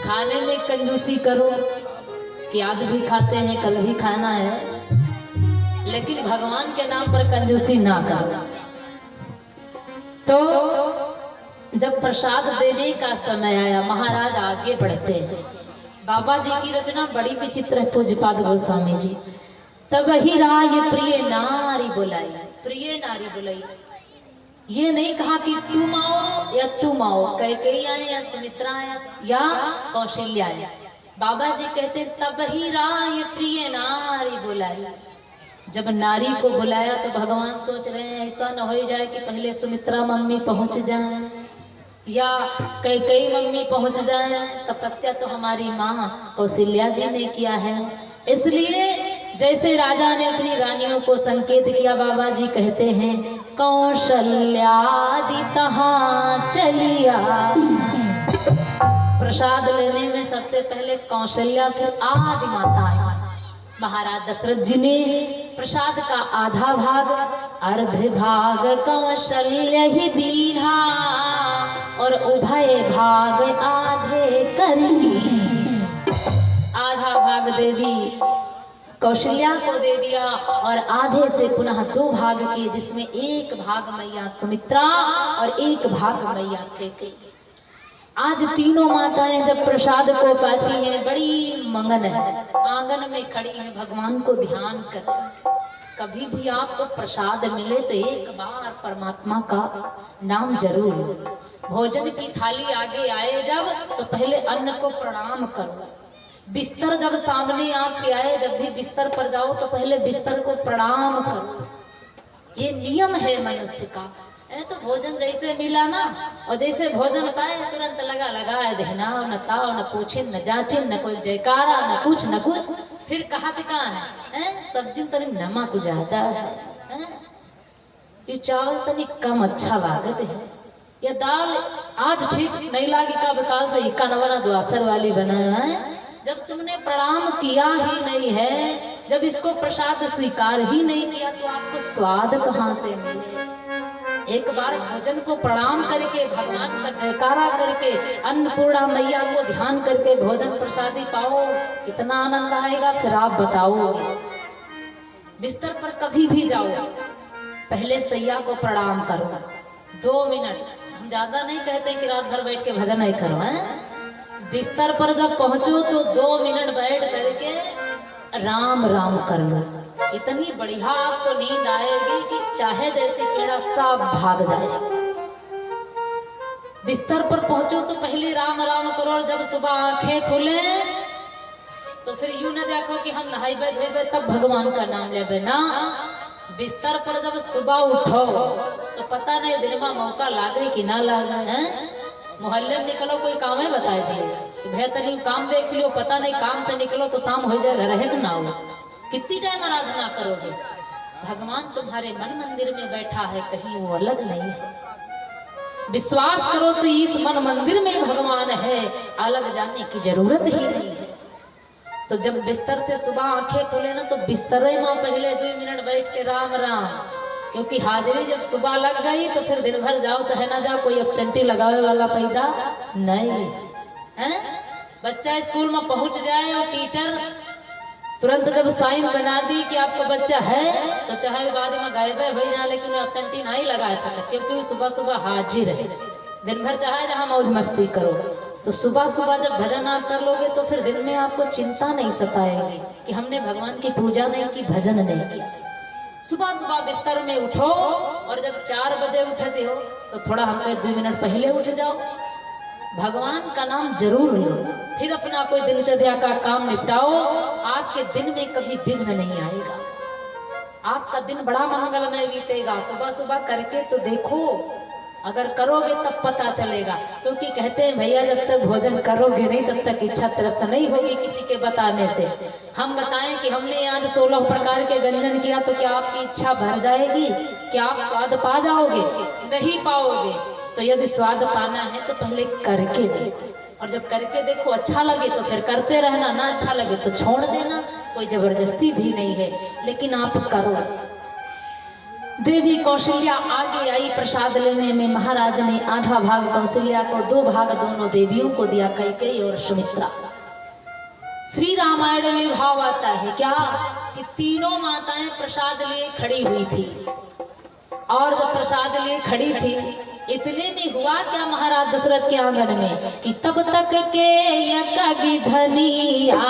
खाने में कंजूसी करो कि आज भी खाते हैं कल भी खाना है, लेकिन भगवान के नाम पर कंजूसी ना करो। तो जब प्रसाद देने का समय आया, महाराज आगे बढ़ते हैं। बाबा जी की रचना बड़ी विचित्र है, पूज्यपाद गोस्वामी जी। तब ही राय प्रिय नारी बुलाई, प्रिय नारी बुलाई। ये नहीं कहा कि तुम आओ या तुम आओ, कैकेयी आए या सुमित्रा आए या कौशल्या आए। बाबा जी कहते तब ही राय प्रिय नारी बुलाई। जब नारी को बुलाया तो भगवान सोच रहे हैं ऐसा न हो जाए कि पहले सुमित्रा मम्मी पहुंच जाए या कैकेयी मम्मी पहुंच जाए। तपस्या तो हमारी माँ कौशल्या जी ने किया है, इसलिए जैसे राजा ने अपनी रानियों को संकेत किया, बाबा जी कहते हैं कौशल्यादि तहाँ चलिया। प्रसाद लेने में सबसे पहले कौशल्या, फिर आदि माता आई। महाराज दशरथ जी ने प्रसाद का आधा भाग, अर्ध भाग कौशल्य ही दीना और उभय भाग आधे करी। आधा भाग देवी कौशल्या को दे दिया और आधे से पुनः 2 भाग किए, जिसमें एक भाग मैया सुमित्रा और एक भाग मैया कैकेयी। आज तीनों माताएं जब प्रसाद को पाती हैं बड़ी मगन है, आंगन में खड़ी हैं भगवान को ध्यान कर। कभी भी आपको प्रसाद मिले तो एक बार परमात्मा का नाम जरूर लो। भोजन की थाली आगे आए जब तो पहले अन्न को प्रणाम करो। बिस्तर जब सामने आपके आए, जब भी बिस्तर पर जाओ तो पहले बिस्तर को प्रणाम करो। ये नियम है मनुष्य का। तो भोजन जैसे मिला ना, और जैसे भोजन पाए तुरंत लगा देना, न ताव न पूछे न जाचे, न कोई जयकारा न कुछ। फिर कहा कहाँ है सब्जी तनी नमक ज्यादा है, ये चावल तनी कम अच्छा लागत है, या दाल आज ठीक नहीं लागी का बेकाल से इक्का नवाना दुआसर वाली बनाया है। जब तुमने प्रणाम किया ही नहीं है, जब इसको प्रसाद स्वीकार ही नहीं किया तो आपको स्वाद कहाँ से मिले। एक बार भोजन को प्रणाम करके, भगवान का जयकारा करके, अन्नपूर्णा मैया को ध्यान करके भोजन प्रसादी पाओ, कितना आनंद आएगा फिर आप बताओगे। बिस्तर पर कभी भी जाओ पहले सैया को प्रणाम करो। 2 मिनट, हम ज्यादा नहीं कहते कि रात भर बैठ के भजन नहीं करो है। बिस्तर पर जब पहुंचो तो 2 मिनट बैठ करके राम राम कर लो। इतनी बढ़िया आपको नींद आएगी कि चाहे जैसे पीड़ा सब भाग जाए। बिस्तर पर पहुंचो तो पहले राम राम करो, और जब सुबह आंखें खुले तो फिर यूं न देखो कि हम नहाइबे धोइबे तब भगवान का नाम लेबे ना। बिस्तर पर जब सुबह उठो तो पता नहीं दिन में मौका लागे कि ना लागे है। मोहल्ले में निकलो कोई काम है बताए दिए कि भैया तनी काम देख लियो, पता नहीं काम से निकलो तो शाम हो जाएगा, रहे कि ना हो। कितनी टाइम आराधना करोगे? भगवान तुम्हारे मन मंदिर में बैठा है, कहीं वो अलग नहीं है। विश्वास करो तो इस मन मंदिर में भगवान है, अलग जाने की जरूरत ही नहीं है। तो जब बिस्तर से सुबह आंखें खुले ना तो बिस्तरे में पहले 2 मिनट बैठ के राम राम, क्योंकि हाजिरी जब सुबह लग गई तो फिर दिन भर जाओ चाहे ना जाओ, कोई एब्सेंटी लगावे वाला पैदा नहीं है। बच्चा स्कूल में पहुंच जाए और टीचर तुरंत जब साइन बना दी कि आपका बच्चा है तो चाहे बाद में गायब हो जाए, लेकिन एब्सेंटी नहीं लगा सकते, क्योंकि सुबह सुबह हाजिर है। दिन भर चाहे जहाँ मौज मस्ती करो, तो सुबह सुबह जब भजन आप कर लोगे तो फिर दिन में आपको चिंता नहीं सताएगी कि हमने भगवान की पूजा नहीं की, भजन नहीं किया। सुबह सुबह बिस्तर में उठो, और जब 4 बजे उठते हो तो थोड़ा हमको 2 मिनट पहले उठ जाओ, भगवान का नाम जरूर लो, फिर अपना कोई दिनचर्या का काम निपटाओ। आपके दिन में कभी विघ्न नहीं आएगा, आपका दिन बड़ा मंगलमय बीतेगा। सुबह सुबह करके तो देखो, अगर करोगे तब पता चलेगा, क्योंकि कहते हैं भैया जब तक भोजन करोगे नहीं तब तक इच्छा तृप्त नहीं होगी किसी के बताने से। हम बताएं कि हमने आज 16 प्रकार के व्यंजन किया तो क्या आपकी इच्छा भर जाएगी? क्या आप स्वाद पा जाओगे? नहीं पाओगे। तो यदि स्वाद पाना है तो पहले करके देखो, और जब करके देखो अच्छा लगे तो फिर करते रहना, ना अच्छा लगे तो छोड़ देना, कोई जबरदस्ती भी नहीं है, लेकिन आप करो। देवी कौशल्या आगे आई प्रसाद लेने में। महाराज ने आधा भाग कौशल्या को, 2 भाग दोनों देवियों को दिया, कैकेयी और सुमित्रा। श्री रामायण में भाव आता है क्या कि तीनों माताएं प्रसाद लिए खड़ी हुई थी, और जब प्रसाद लिए खड़ी थी इतने में हुआ क्या महाराज दशरथ के आंगन में कि तब तक के यज्ञ धनी आई।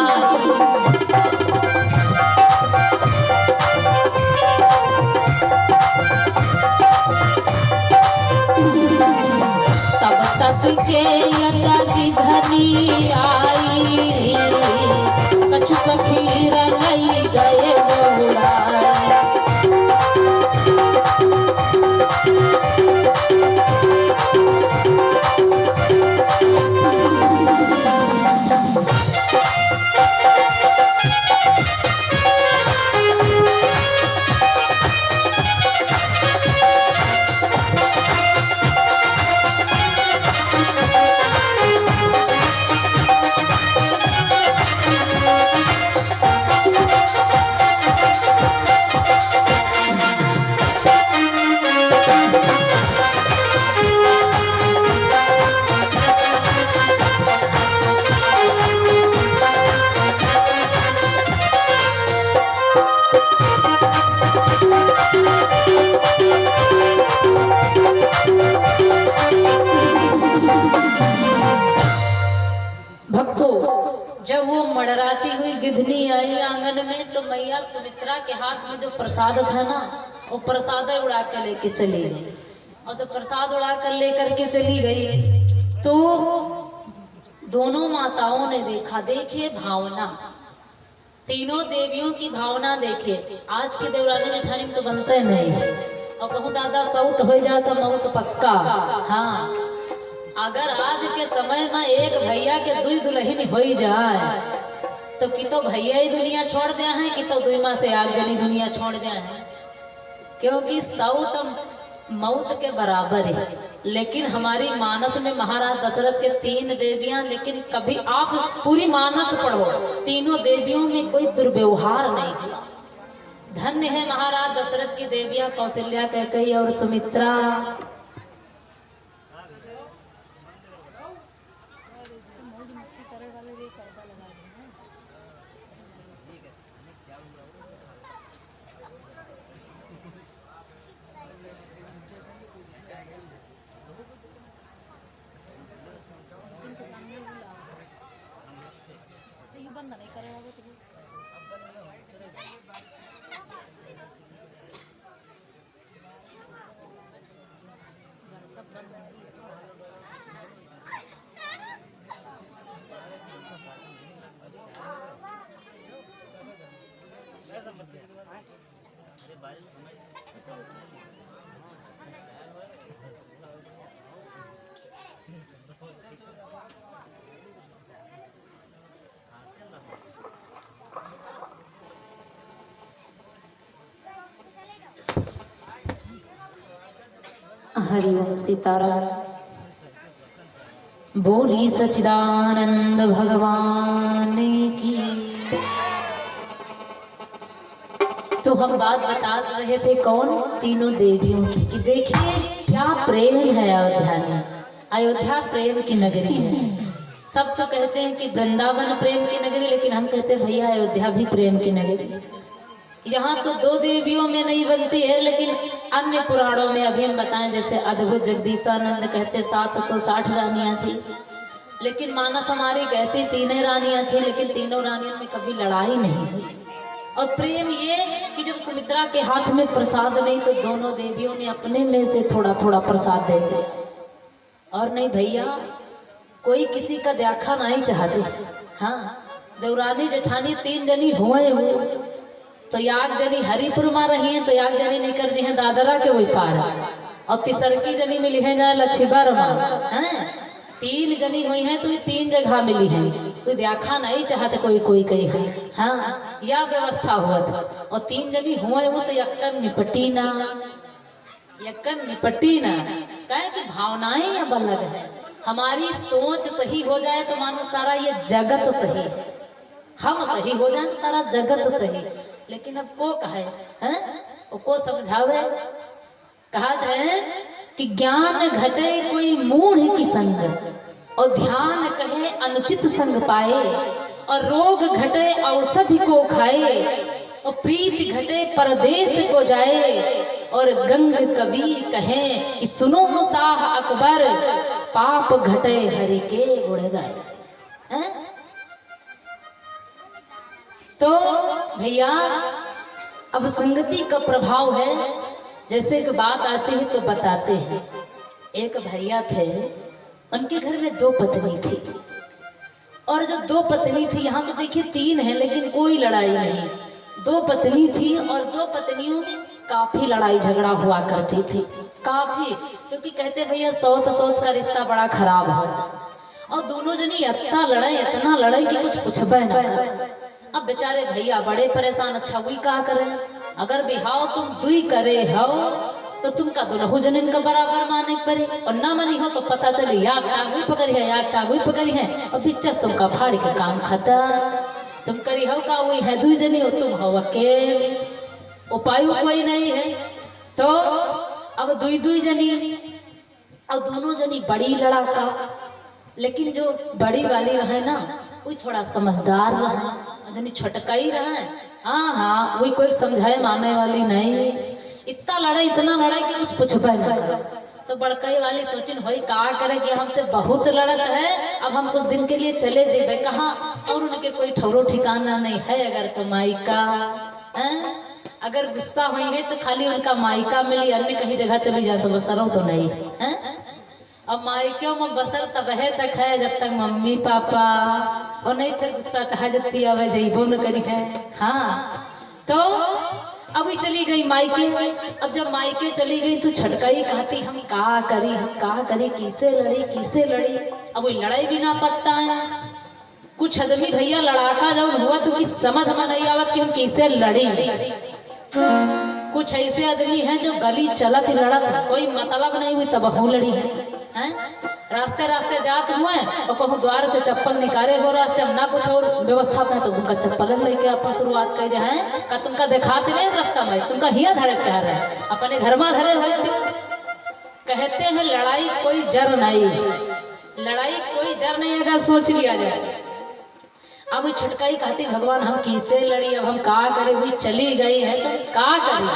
के यज्ञ धनी आई, कछुक खीर लई गए बौड़ाई। जब वो मड़राती हुई गिधनी आई आंगन में तो मैया सुमित्रा के हाथ में जो प्रसाद था ना, वो प्रसाद उड़ा कर लेके चली गई। और जब प्रसाद उड़ा कर लेकर के चली गई तो दोनों माताओं ने देखा, देखिए भावना, तीनों देवियों की भावना देखिए। आज के देवरानी जेठानी में तो बनते नहीं है, और कहूँ दादा सऊत हो जाए तो मऊत पक्का। हाँ, अगर आज के समय में एक भैया के 2 दुल्हन हो जाए तो कि तो भैया ही दुनिया छोड़ दिया है, कि तो 2 माह से आग जली दुनिया छोड़ दिया है, क्योंकि सऊत मौत के बराबर है। लेकिन हमारी मानस में महाराज दशरथ के 3 देवियां, लेकिन कभी आप पूरी मानस पढ़ो, तीनों देवियों में कोई दुर्व्यवहार नहीं हुआ। धन्य है महाराज दशरथ की देवियां कौशल्या, कैकेयी और सुमित्रा। बंद नहीं करेगा वो सब बंद नहीं। हरिओम सीताराम। बोली सच्चिदानंद भगवान की। तो हम बात बता रहे थे कौन, तीनों देवियों की, कि देखिए क्या प्रेम है अयोध्या में। अयोध्या प्रेम की नगरी है। सब तो कहते हैं कि वृंदावन प्रेम की नगरी, लेकिन हम कहते हैं भैया अयोध्या भी प्रेम की नगरी। यहाँ तो 2 देवियों में नहीं बनती है, लेकिन अन्य पुराणों में अभी हम बताएं, जैसे अद्भुत जगदीशानंद कहते 760 रानियां थी, लेकिन मानस हमारी कहती 3 रानियां थी, लेकिन तीनों रानियों में कभी लड़ाई नहीं हुई। और प्रेम ये कि जब सुमित्रा के हाथ में प्रसाद नहीं तो दोनों देवियों ने अपने में से थोड़ा थोड़ा प्रसाद दे दिया। और नहीं भैया, कोई किसी का देखा नहीं चाहती। हाँ, देवरानी जेठानी 3 जनी हुए तो याग जनी हरिपुर में रही है, तो याग जनी निकर जी है दादरा के वही पार, और तीसरकी जनी मिली है जाए लक्ष्मीबर में। 3 जनी हुई है तो ये 3 जगह मिली है, कोई देखा नहीं चाहते कोई कोई कही है। हाँ, यह व्यवस्था हुआ था। और 3 जनी हुए वो तो यक्कन निपटी ना, यक्कन निपटी ना। कहे कि भावनाएं अब अलग है। हमारी सोच सही हो जाए तो मानो सारा ये जगत सही, हम सही हो जाए तो सारा जगत सही। लेकिन अब को कहे हैं, को समझावे कहत है कि ज्ञान घटे कोई मूढ़ की संग, और ध्यान कहे अनुचित संग पाए, और रोग घटे औषधि को खाए, और प्रीत घटे परदेश को जाए, और गंग कवि कहे कि सुनो शाह अकबर, पाप घटे हरि के गुण गाए। तो भैया अब संगति का प्रभाव है। जैसे कि बात आती है तो बताते हैं। एक भैया थे, उनके घर में 2 पत्नी थी, और जो 2 पत्नी थी, यहाँ तो देखिए 3 है लेकिन कोई लड़ाई नहीं। 2 पत्नी थी और 2 पत्नियों में काफी लड़ाई झगड़ा हुआ करती थी, काफी, क्योंकि कहते भैया सौत सौत का रिश्ता बड़ा खराब होता। और दोनों जनी इतना लड़ाई कि कुछ पूछबे ना कर। अब बेचारे भैया बड़े परेशान, अच्छा वही का करे, अगर बिहाव तुम दुई करे हो तो तुमका दुनहु जनिन का बराबर माने पड़े, और ना मनी हो तो पता चले यार टागुई पकड़ी है, यार टागुई पकड़ी है, और बिच्चक तुमका फाड़ी का काम खाता। तुम करी हो का वही है 2 जनी, हो तुम हो अकेले, उपाय कोई नहीं है। तो अब 2 जनी, और दोनों जनी बड़ी लड़ाका, लेकिन जो बड़ी वाली रहे ना वही थोड़ा समझदार रहे, छटकाई रहे। हाँ वही कोई समझाए माने वाली नहीं। इतना लड़ाई कि कुछ पूछबे ना करे। तो बड़कई वाली सोचिन होई का करे कि हमसे बहुत लड़त है, अब हम कुछ दिन के लिए चले जेबे कहाँ, और उनके कोई ठौरो ठिकाना नहीं है। अगर तो मायका अगर गुस्सा हुई है तो खाली उनका मायका मिली, अन्य कहीं जगह चली जाए तो बसरों तो नहीं है। अब मायके में बसर तब है तक है जब तक मम्मी पापा, और नहीं फिर गुस्सा चाहे जबती आवे जइबो न करी है। हाँ तो अभी चली गई मायके। अब जब मायके चली गई तो छटकाई कहती हम का करी, किसे लड़ी। अब वही लड़ाई भी ना पता है। कुछ आदमी भैया लड़ाका जब हुआ तो कि समझ में नहीं आवत कि हम किसे लड़ी। कुछ ऐसे आदमी हैं जो गली चलत लड़त, कोई मतलब नहीं हुई तब बहु लड़ी है। रास्ते जात हुए और कहूँ द्वार से चप्पल निकाले हो रास्ते, हम ना कुछ और व्यवस्था में तो तुमका चप्पल लेके अपन शुरुआत कर दे हैं का तुमका दिखाते नहीं रास्ता में, तुमका हिया धरे चाह रहे हैं, अपने घर में धरे हुए। कहते हैं लड़ाई कोई जर नहीं, अगर सोच लिया जाए। अब वो छुटकाई कहती भगवान हम किसे लड़ी, अब हम का करे, हुई चली गई है तो का करे।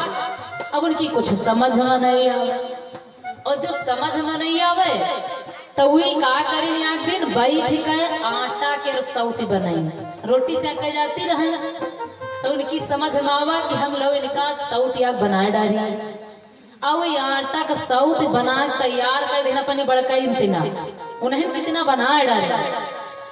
अब उनकी कुछ समझ में नहीं आवे, और जो समझ में नहीं आवे तो वही का करी। एक दिन बैठ के आटा के सौती बनाई, रोटी से कह जाती रहे, तो उनकी समझ में आवा कि हम लोग इनका सौत याग बनाए डाली। अब आटा का सौत बना तैयार कर देना अपनी बड़का इंतना, उन्हें कितना बनाए डाले,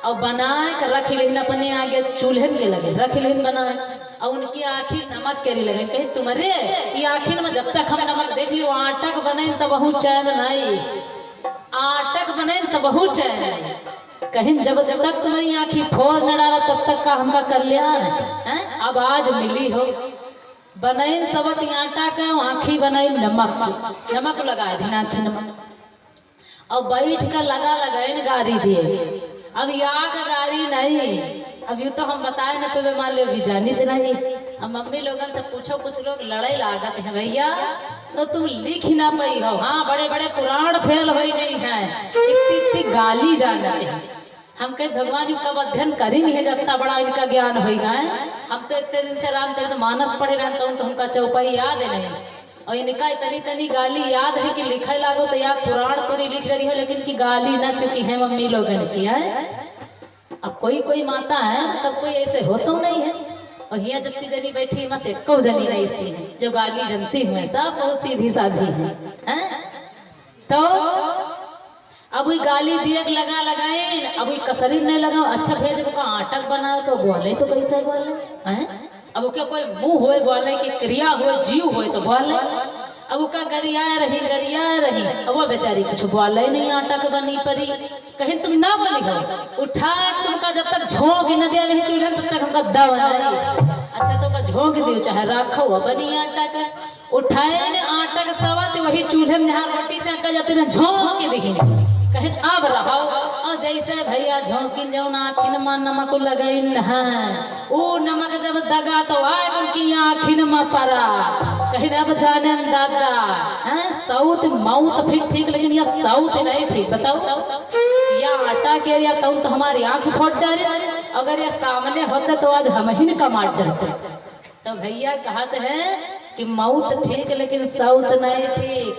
और बनाए कर रख लेन अपने आगे चूल्हे के लगे रख लेन बनाए। और उनकी आखिर नमक केरी लगे, कहीं तुम्हारे ये आखिर में जब तक हम नमक देख लियो आटक बने तब बहुत चैन नहीं, आटक बने तब बहुत चैन नहीं। कहीं जब तक तुम्हारी आँखी फोड़ न डाला तब तक का हमका कल्याण है। अब आज मिली हो बनाइन सबत आटा का आँखी बनाई नमक लगाए दिन आँखी नमक, और बैठ कर लगाइन गाड़ी दिए। अब याग गाड़ी नहीं, अब यूँ तो हम बताए न पे मान लो अभी जानी तो नहीं। अब मम्मी लोगों से पूछो, कुछ लोग लड़ाई लागत है भैया तो तुम लिख ना पाई हो। हाँ बड़े पुराण फेल हो गई हैं, इतनी गाली जान जाते हैं। हम कहे भगवान कब अध्ययन करी नहीं है जब बड़ा इनका ज्ञान हो गया है। हम तो इतने दिन से रामचरितमानस पढ़े रहता हूँ तो हमका चौपाई याद नहीं, और इनका इतनी गाली याद है कि लिखे लागो तो यार पुराण पूरी लिख रही है लेकिन की गाली ना चुकी है मम्मी लोगों की है। अब कोई माता है, सब कोई ऐसे हो तो नहीं है। और यहाँ जितनी जनी बैठी बस एक जनी नहीं सी है जो गाली जनती हुए, सब बहुत सीधी साधी है। तो अब वही गाली दिए लगाए, अब वही कसरी नहीं लगा। अच्छा भेज का आटक बनाओ तो बोले तो कैसे बोले हैं। अब क्या कोई मुंह होए बोले कि क्रिया होए जीव होए तो बोले। अब का गरिया रही, अब वो बेचारी कुछ बोले नहीं, आटा के बनी परी। कहीं तुम ना बनी हो उठा तुमका जब तक झोंक न दिया नहीं चूल्हा तब तक हमका दवा नहीं। अच्छा तो का झोंक दियो चाहे राखो बनी आटा का, उठाए ने आटा का सवा तो वही चूल्हे में जहाँ रोटी से आका जाते ना झोंक दी कहीं अब रहो। और जैसे भैया झोंकिन जो आखिन में नमक लगाइन है, वो नमक जब दगा तो आए उनकी आखिन में पड़ा। कहीं ना जाने दादा साउथ माउथ फिर ठीक, लेकिन यह साउथ नहीं ठीक। बताओ या आटा के या तो हमारी आंख फोड़ डाले, अगर ये सामने होता तो आज हम ही का मार डरते। तो भैया कहते हैं कि माउथ ठीक लेकिन साउथ नहीं ठीक।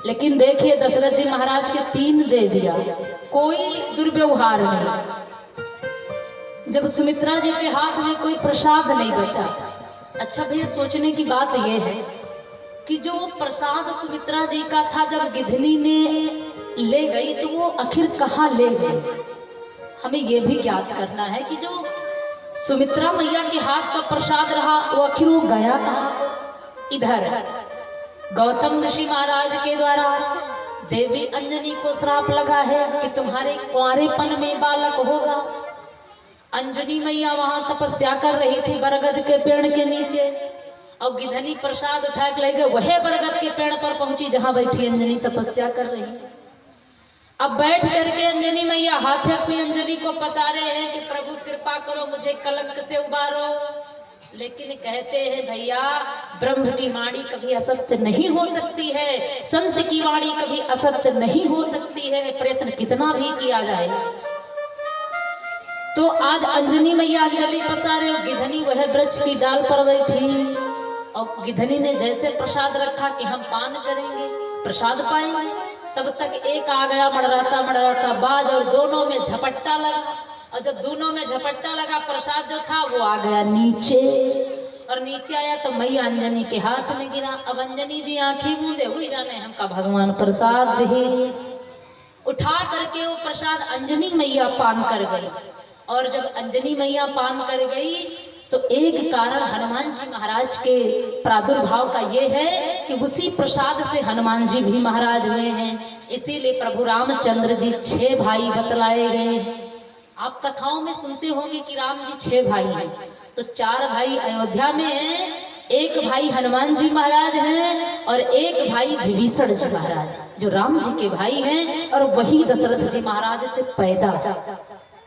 लेकिन देखिए दशरथ जी महाराज के 3 दे दिया, कोई दुर्व्यवहार नहीं। जब सुमित्रा जी के हाथ में कोई प्रसाद नहीं बचा। अच्छा भैया सोचने की बात यह है कि जो प्रसाद सुमित्रा जी का था जब गिधनी ने ले गई तो वो आखिर कहाँ ले गई, हमें यह भी ज्ञात करना है कि जो सुमित्रा मैया के हाथ का प्रसाद रहा वो आखिर वो गया कहाँ। इधर गौतम ऋषि महाराज के द्वारा देवी अंजनी को श्राप लगा है कि तुम्हारे कुंवारेपन में बालक होगा। अंजनी मैया वहां तपस्या कर रही थी बरगद के पेड़ के नीचे, और गिधनी प्रसाद उठा के ले गए वह बरगद के पेड़ पर पहुंची जहां बैठी अंजनी तपस्या कर रही। अब बैठ करके अंजनी मैया हाथे की अंजनी को पसारे हैं कि प्रभु कृपा करो मुझे कलंक से उबारो। लेकिन कहते हैं भैया ब्रह्म की वाणी कभी असत्य नहीं हो सकती है, संत की वाणी कभी असत्य नहीं हो सकती है, प्रयत्न कितना भी किया जाए। तो आज अंजनी मैया अंजलि पसारे और गिधनी वह वृक्ष की डाल पर बैठी, और गिधनी ने जैसे प्रसाद रखा कि हम पान करेंगे प्रसाद पाएंगे, तब तक एक आ गया मड़राता बाज और दोनों में झपट्टा लगा। और जब दोनों में झपट्टा लगा प्रसाद जो था वो आ गया नीचे, और नीचे आया तो मैया अंजनी के हाथ में गिरा। अब अंजनी जी आंखें मूंदे हुई जाने हमका भगवान प्रसाद दे, उठा करके वो प्रसाद अंजनी मैया पान कर गई। और जब अंजनी मैया पान कर गई तो एक कारण हनुमान जी महाराज के प्रादुर्भाव का ये है कि उसी प्रसाद से हनुमान जी भी महाराज हुए हैं। इसीलिए प्रभु रामचंद्र जी 6 भाई बतलाए गए हैं। आप कथाओं में सुनते होंगे कि राम जी 6 भाई हैं, तो 4 भाई अयोध्या में हैं, 1 भाई हनुमान जी महाराज हैं और 1 भाई विभीषण जी महाराज जो राम जी के भाई हैं, और वही दशरथ जी महाराज से पैदा,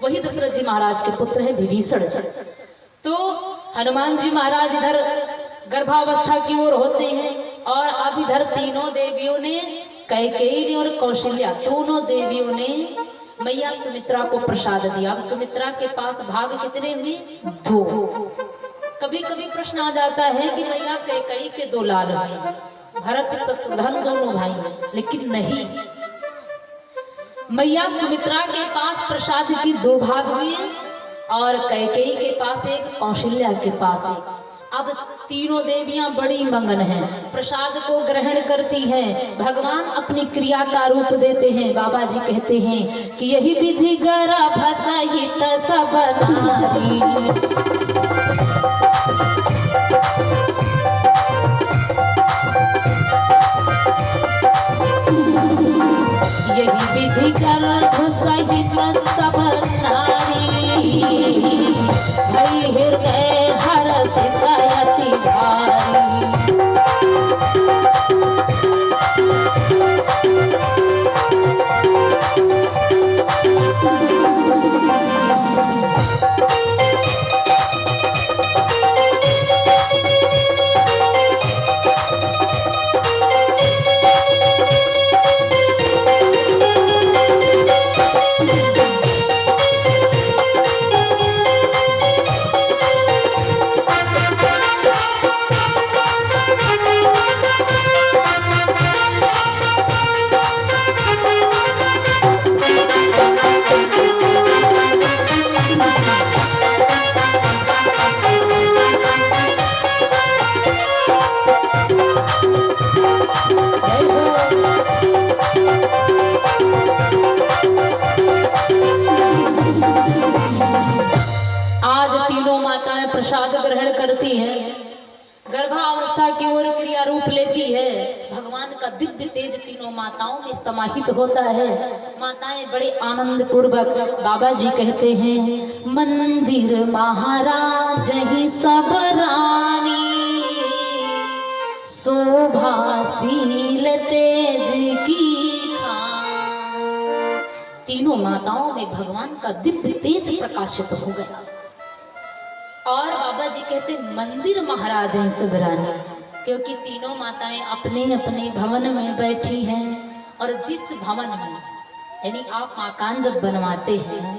वही दशरथ जी महाराज के पुत्र है विभीषण जी। तो हनुमान जी महाराज इधर गर्भावस्था की ओर होते हैं, और अब इधर तीनों देवियों ने, कैकेयी ने और कौशल्या, दोनों देवियों ने मैया सुमित्रा को प्रसाद दिया। अब सुमित्रा के पास भाग कितने हुए? 2। कभी कभी प्रश्न आ जाता है कि मैया कैकेयी के 2 लाल हुए, भरत शत्रुघ्न दोनों भाई हैं, लेकिन नहीं, मैया सुमित्रा के पास प्रसाद की 2 भाग हुए, और कैकेयी के पास 1, कौशल्या के पास 1। अब तीनों देवियां बड़ी मंगन हैं, प्रसाद को ग्रहण करती हैं, भगवान अपनी क्रिया का रूप देते हैं। बाबा जी कहते हैं कि यही विधि गर्भ सहित सब नारी, यही विधि गर्भ सहित सब नारी, भई हृदय हर्षित अति भारी। करती है, गर्भावस्था की ओर क्रिया रूप लेती है, भगवान का दिव्य तेज तीनों माताओं में समाहित होता है। माताएं बड़े आनंद पूर्वक, बाबा जी कहते हैं मंदिर महाराज ही सब रानी, शोभाशील तेज की खान। तीनों माताओं में भगवान का दिव्य तेज प्रकाशित हो गया। और बाबा जी कहते मंदिर महाराज हैं सब रानी, क्योंकि तीनों माताएं अपने अपने भवन में बैठी हैं। और जिस भवन में यानी आप मकान जब बनवाते हैं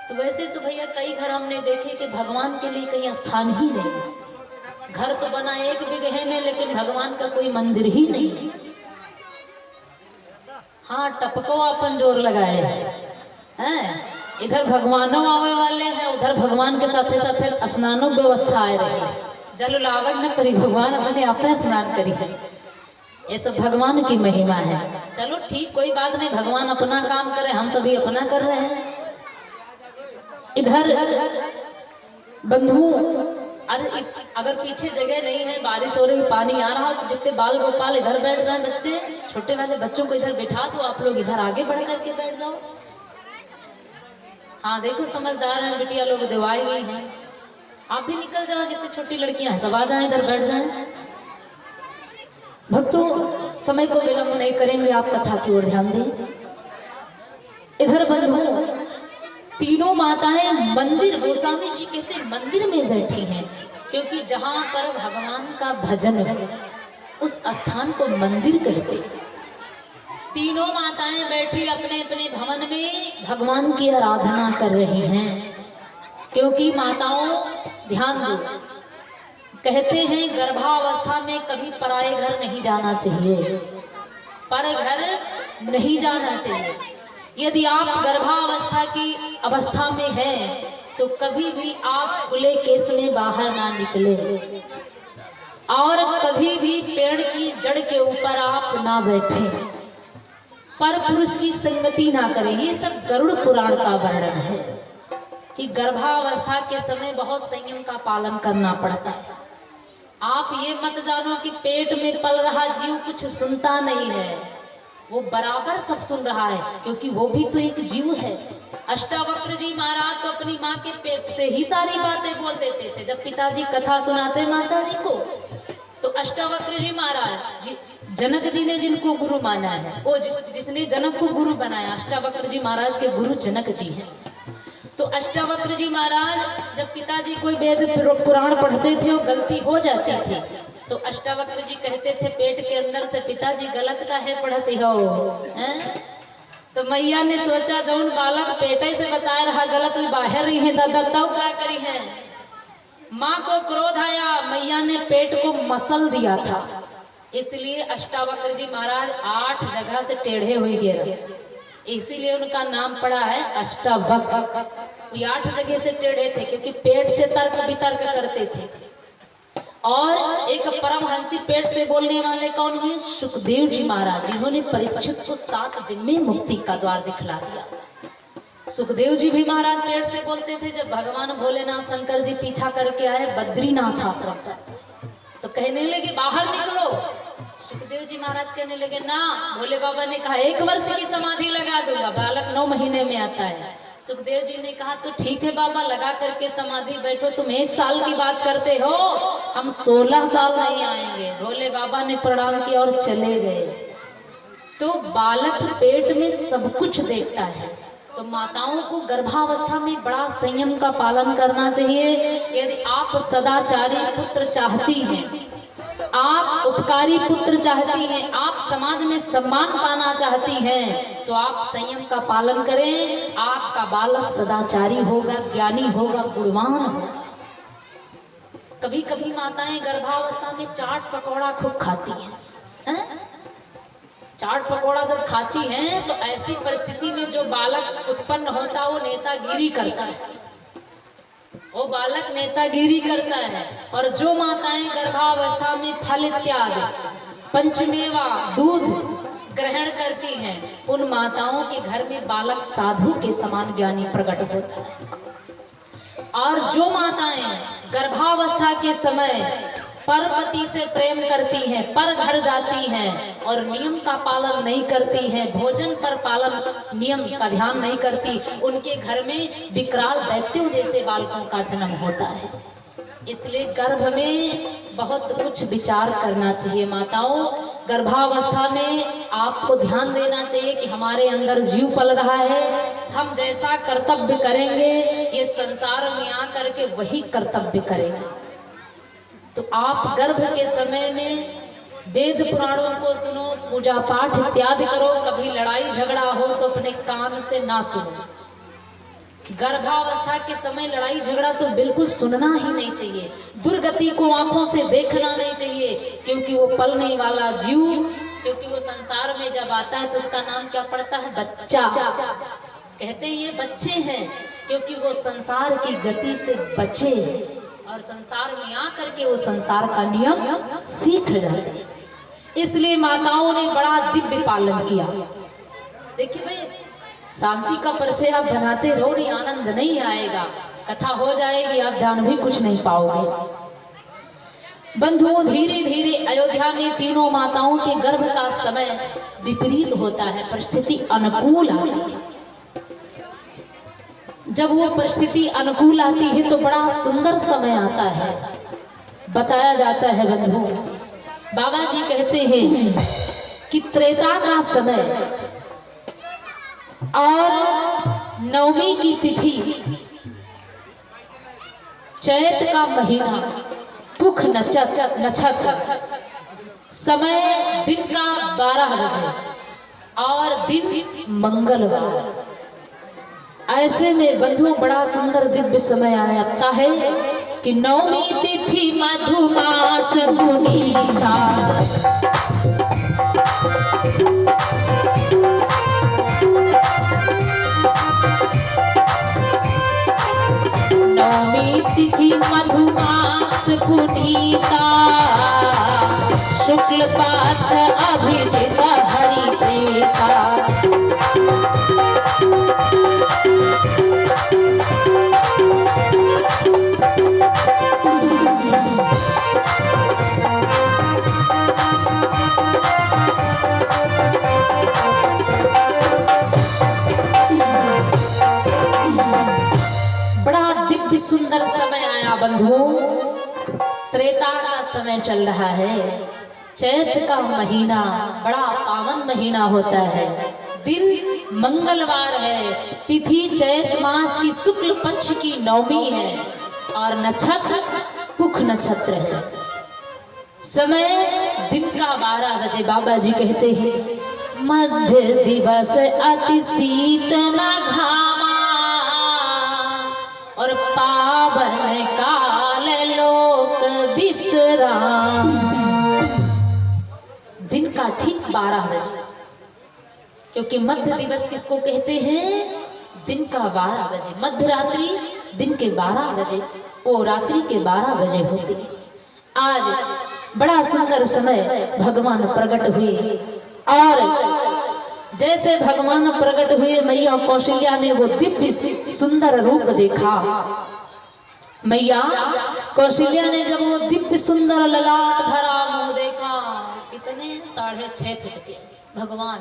तो वैसे तो भैया कई घर हमने देखे कि भगवान के लिए कहीं स्थान ही नहीं। घर तो बना एक बिगहे में लेकिन भगवान का कोई मंदिर ही नहीं है। हाँ, टपको अपन जोर लगाए हैं, इधर भगवानों आवे वाले हैं, उधर भगवान के साथे साथे स्नानों व्यवस्था आए रहे। जल लावक न करी भगवान अपने आप स्नान करी है। ये सब भगवान की महिमा है। चलो ठीक, कोई बात नहीं, भगवान अपना काम करे, हम सभी अपना कर रहे हैं। इधर बंधु अगर पीछे जगह नहीं है, बारिश हो रही, पानी आ रहा हो, तो जितने बाल गोपाल इधर बैठ जाए, बच्चे छोटे वाले बच्चों को इधर बिठा दो, आप लोग इधर आगे बढ़ करके बैठ जाओ। हाँ देखो, समझदार हैं बिटिया लोग, दिवाई गई हैं। आप भी निकल जाओ, जितनी छोटी लड़कियां हैं सब आ जाएं, इधर बैठ जाएं। भक्तों, समय को विलंब नहीं करेंगे, आप कथा की ओर ध्यान दें। इधर बंधु तीनों माताएं मंदिर, गोस्वामी जी कहते मंदिर में बैठी हैं, क्योंकि जहां पर भगवान का भजन है उस स्थान को मंदिर कहते। तीनों माताएं बैठी अपने अपने भवन में भगवान की आराधना कर रही हैं। क्योंकि माताओं ध्यान दो, कहते हैं गर्भावस्था में कभी पराये घर नहीं जाना चाहिए, पर घर नहीं जाना चाहिए। यदि आप गर्भावस्था की अवस्था में हैं तो कभी भी आप खुले केस में बाहर ना निकले, और कभी भी पेड़ की जड़ के ऊपर आप ना बैठे, पर पुरुष की संगति ना करें। ये सब गरुड़ पुराण का वर्णन है कि गर्भावस्था के समय बहुत संयम का पालन करना पड़ता है। आप ये मत जानो कि पेट में पल रहा जीव कुछ सुनता नहीं है, वो बराबर सब सुन रहा है, क्योंकि वो भी तो एक जीव है। अष्टावक्र जी महाराज तो अपनी माँ के पेट से ही सारी बातें बोल देते थे। जब पिताजी कथा सुनाते माता जी को, तो अष्टावक्र जी महाराज जनक जी ने जिनको गुरु माना है, वो जिसने जनक को गुरु बनाया, अष्टावक्र जी महाराज के गुरु जनक जी हैं। तो अष्टावक्र जी महाराज जब पिताजी कोई वेद पुराण पढ़ते थे, वो गलती हो जाती थी, तो अष्टावक्र जी कहते थे पेट के अंदर से, पिताजी गलत का है पढ़ते हो हैं? तो मैया ने सोचा जौन बालक पेटे से बता रहा गलत, भी बाहर रही है दादा, तब क्या करी है। माँ को क्रोध आया, मैया ने पेट को मसल दिया था, इसलिए अष्टावक्र जी महाराज 8 जगह से टेढ़े हुए गिरे, इसीलिए उनका नाम पड़ा है अष्टावक्र। 8 जगह से टेढ़े थे क्योंकि पेट से तर्क वितर्क करते थे। और एक परमहंसी पेट से बोलने वाले कौन हुए? सुखदेव जी महाराज, जिन्होंने परीक्षित को 7 दिन में मुक्ति का द्वार दिखला दिया। सुखदेव जी भी महाराज पेट से बोलते थे। जब भगवान भोलेनाथ शंकर जी पीछा करके आए बद्रीनाथ आश्रम पर, तो कहने लगे बाहर निकलो। सुखदेव जी महाराज कहने लगे ना, भोले बाबा ने कहा 1 वर्ष की समाधि लगा दूंगा, बालक 9 महीने में आता है। सुखदेव जी ने कहा तो ठीक है बाबा, लगा करके समाधि बैठो, तुम 1 साल की बात करते हो, हम 16 साल नहीं आएंगे। भोले बाबा ने प्रणाम किया और चले गए। तो बालक पेट में सब कुछ देखता है। तो माताओं को गर्भावस्था में बड़ा संयम का पालन करना चाहिए। यदि आप सदाचारी पुत्र चाहती हैं, आप उपकारी पुत्र चाहती हैं, आप समाज में सम्मान पाना चाहती हैं, तो आप संयम का पालन करें। आपका बालक सदाचारी होगा, ज्ञानी होगा, गुणवान होगा। कभी कभी माताएं गर्भावस्था में चाट पकौड़ा खूब खाती हैं। चाट पकौड़ा जब खाती हैं तो ऐसी परिस्थिति में जो बालक उत्पन्न होता वो नेतागिरी करता है, वो बालक नेतागिरी करता है। और जो माताएं गर्भावस्था में फल इत्यादि पंचमेवा दूध ग्रहण करती हैं, उन माताओं के घर में बालक साधु के समान ज्ञानी प्रकट होता है। और जो माताएं गर्भावस्था के समय पर पति से प्रेम करती हैं, पर घर जाती हैं और नियम का पालन नहीं करती हैं, भोजन पर पालन नियम का ध्यान नहीं करती, उनके घर में विकराल दैत्यों जैसे बालकों का जन्म होता है। इसलिए गर्भ में बहुत कुछ विचार करना चाहिए। माताओं, गर्भावस्था में आपको ध्यान देना चाहिए कि हमारे अंदर जीव पल रहा है, हम जैसा कर्तव्य करेंगे ये संसार में आकर के वही कर्तव्य करेंगे। तो आप गर्भ के समय में वेद पुराणों को सुनो, पूजा पाठ इत्यादि करो, कभी लड़ाई झगड़ा हो तो अपने कान से ना सुनो। गर्भावस्था के समय लड़ाई झगड़ा तो बिल्कुल सुनना ही नहीं चाहिए। दुर्गति को आंखों से देखना नहीं चाहिए, क्योंकि वो पलने वाला जीव, क्योंकि वो संसार में जब आता है तो उसका नाम क्या पड़ता है? बच्चा। कहते हैं ये बच्चे हैं क्योंकि वो संसार की गति से बचे और संसार में आकर के वो संसार का नियम सीख जाते हैं। इसलिए माताओं ने बड़ा दिव्य पालन किया। देखिए भाई, शांति का परिचय आप बनाते रहो, नहीं आनंद नहीं आएगा, कथा हो जाएगी, आप जान भी कुछ नहीं पाओगे। बंधुओं, धीरे धीरे अयोध्या में तीनों माताओं के गर्भ का समय विपरीत होता है, परिस्थिति अनुकूल आती है। जब वो परिस्थिति अनुकूल आती है तो बड़ा सुंदर समय आता है। बताया जाता है बंधुओं, बाबा जी कहते हैं कि त्रेता का समय और नवमी की तिथि, चैत का महीना, पुख नक्षत्र, समय दिन का 12 बजे और दिन मंगलवार। ऐसे में बंधुओं बड़ा सुंदर दिव्य समय आता है कि नवमी तिथि मधुमास पुनीता, नवमी तिथि मधुमास पुनीता, शुक्ल पाछ अभिजित हरि प्रेता। सुंदर समय आया बंधुओं, त्रेता का समय चल रहा है। चैत का महीना बड़ा पावन महीना होता है, दिन मंगलवार है, तिथि चैत मास की शुक्ल पक्ष की नवमी है और नक्षत्र पुख नक्षत्र है। समय दिन का 12 बजे। बाबा जी कहते हैं मध्य दिवस अति शीतल घामा और पावन काल लोक विश्राम। दिन का ठीक 12 बजे, क्योंकि मध्य दिवस किसको कहते हैं? दिन का 12 बजे। मध्य रात्रि दिन के 12 बजे, वो रात्रि के 12 बजे होती। आज बड़ा सुंदर समय भगवान प्रकट हुए और जैसे भगवान प्रकट हुए, मैया कौशल्या ने वो दिव्य सुंदर रूप देखा। मैया कौशल्या ने जब वो दिव्य सुंदर ललाट भरा मुंह देखा, कितने 6.5 फुट के भगवान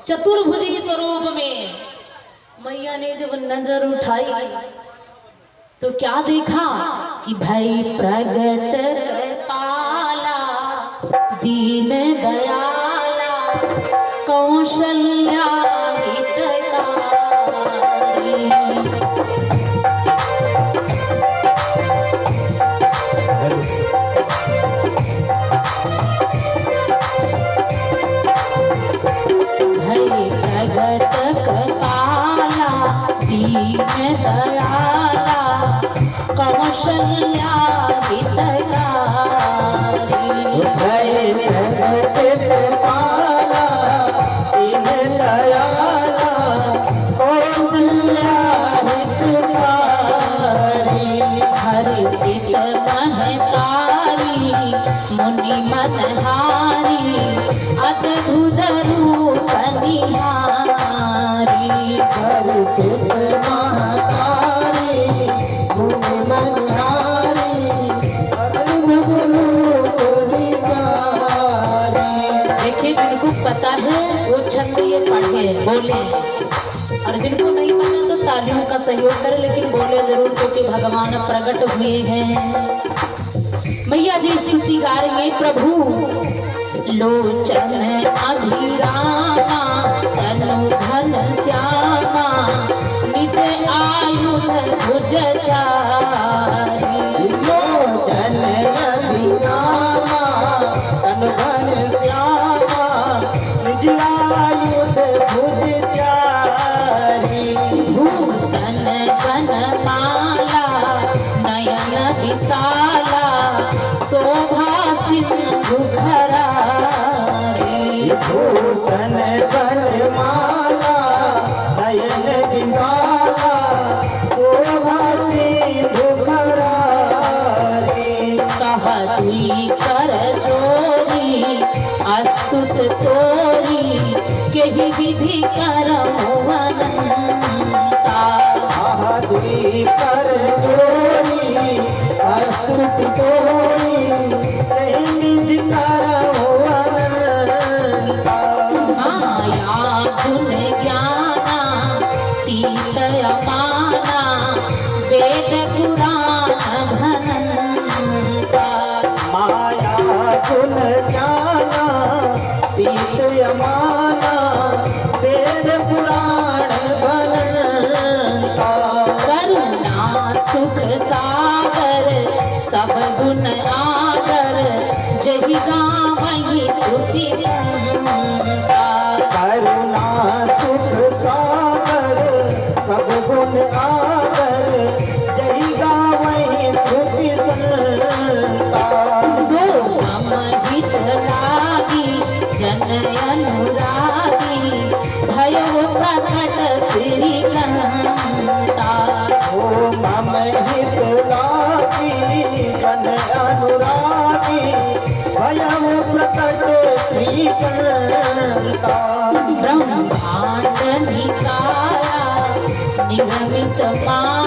चतुर्भुजी स्वरूप में, मैया ने जब नजर उठाई तो क्या देखा कि भाई प्रगट कृपाला दीन दयाला कौशल्या हितकारी। भई प्रगट कृपाला दीन दयाला कौशल्या हितकारी। भई प्रगट कृपाला दीन दयाला कौशल्या हितकारी। हर्षित महतारी मुनि मनहारी अद्भुत रूप निहारी। हर्षित महतारी मुनि मनहारी अद्भुत रूप निहारी। देखिए, जिनको पता है वो छंद ये पढ़े बोले, और जिनको नहीं पता तो तालियों का सहयोग करे, लेकिन बोले जरूर, क्योंकि भगवान प्रकट हुए हैं। मैया जी स्तुति गा रही है, प्रभु लोचन अभिरामा तनु धन श्यामा निज आयुध भुज चारी। लोचन अभिरामा कर गोरी स्तुति तोरी निज करो अनंता माया गुण ज्ञाना तीत अपाना वेद पुराण भनंता माया गुण ज्ञाना तीत यमाना वेद पुराण बनता करुणा सुख सागर सब गुण आगर जहि गावहि श्रुति संता करुणा सुख सागर सब गुण आगर जय गावहि श्रुति संता सो मम हित लागी जन अनुरागी भयो प्रकट श्री कांता ओ मम हित लागी जन अनुरागी भयम प्रकट श्रीकांता ब्रह्मांड निकाया निगमित मा